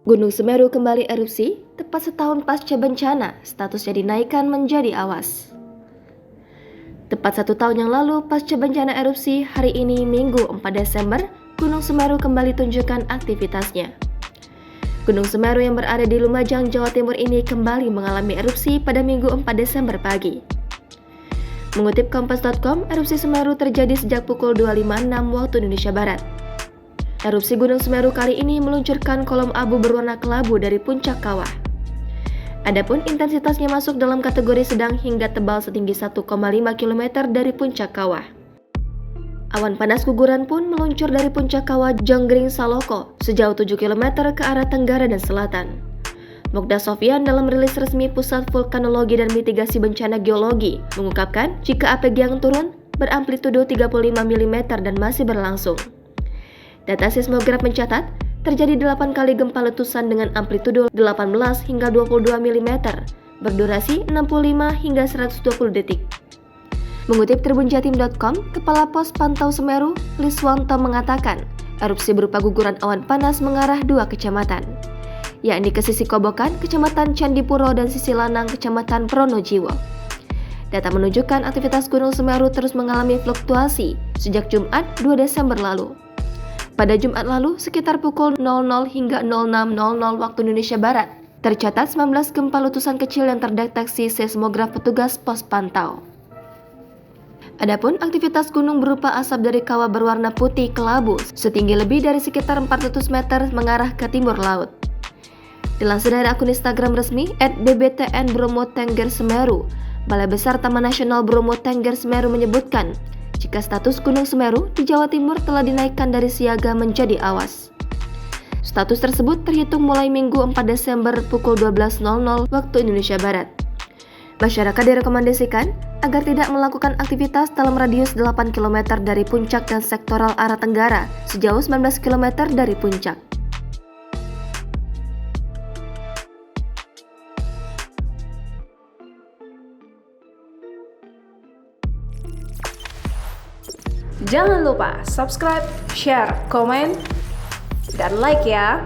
Gunung Semeru kembali erupsi, tepat setahun pasca bencana, statusnya dinaikkan menjadi awas. Tepat 1 tahun yang lalu, pasca bencana erupsi, hari ini Minggu 4 Desember, Gunung Semeru kembali tunjukkan aktivitasnya. Gunung Semeru yang berada di Lumajang, Jawa Timur ini kembali mengalami erupsi pada Minggu 4 Desember pagi. Mengutip Kompas.com, erupsi Semeru terjadi sejak pukul 2.56 waktu Indonesia Barat. Erupsi Gunung Semeru kali ini meluncurkan kolom abu berwarna kelabu dari puncak kawah. Adapun intensitasnya masuk dalam kategori sedang hingga tebal setinggi 1,5 km dari puncak kawah. Awan panas guguran pun meluncur dari puncak kawah Jonggring Saloko sejauh 7 km ke arah tenggara dan selatan. Mogda Sofyan dalam rilis resmi Pusat Vulkanologi dan Mitigasi Bencana Geologi mengungkapkan jika APG yang turun beramplitudo 35 mm dan masih berlangsung. Data seismograf mencatat terjadi 8 kali gempa letusan dengan amplitudo 18 hingga 22 mm, berdurasi 65 hingga 120 detik. Mengutip tribunjatim.com, Kepala Pos Pantau Semeru, Liswanto mengatakan, erupsi berupa guguran awan panas mengarah 2 kecamatan, yakni ke sisi Kobokan, Kecamatan Candipuro, dan sisi Lanang, Kecamatan Pronojiwo. Data menunjukkan aktivitas Gunung Semeru terus mengalami fluktuasi sejak Jumat 2 Desember lalu. Pada Jumat lalu, sekitar pukul 00 hingga 06.00 waktu Indonesia Barat, tercatat 19 gempa letusan kecil yang terdeteksi seismograf petugas pos pantau. Adapun aktivitas gunung berupa asap dari kawah berwarna putih kelabu setinggi lebih dari sekitar 400 meter mengarah ke timur laut. Dilansir dari akun Instagram resmi @bbtn Bromo Tengger Semeru, Balai Besar Taman Nasional Bromo Tengger Semeru menyebutkan, jika status Gunung Semeru di Jawa Timur telah dinaikkan dari siaga menjadi awas. Status tersebut terhitung mulai Minggu 4 Desember pukul 12.00 waktu Indonesia Barat. Masyarakat direkomendasikan agar tidak melakukan aktivitas dalam radius 8 km dari puncak dan sektoral arah tenggara sejauh 19 km dari puncak. Jangan lupa subscribe, share, komen, dan like ya!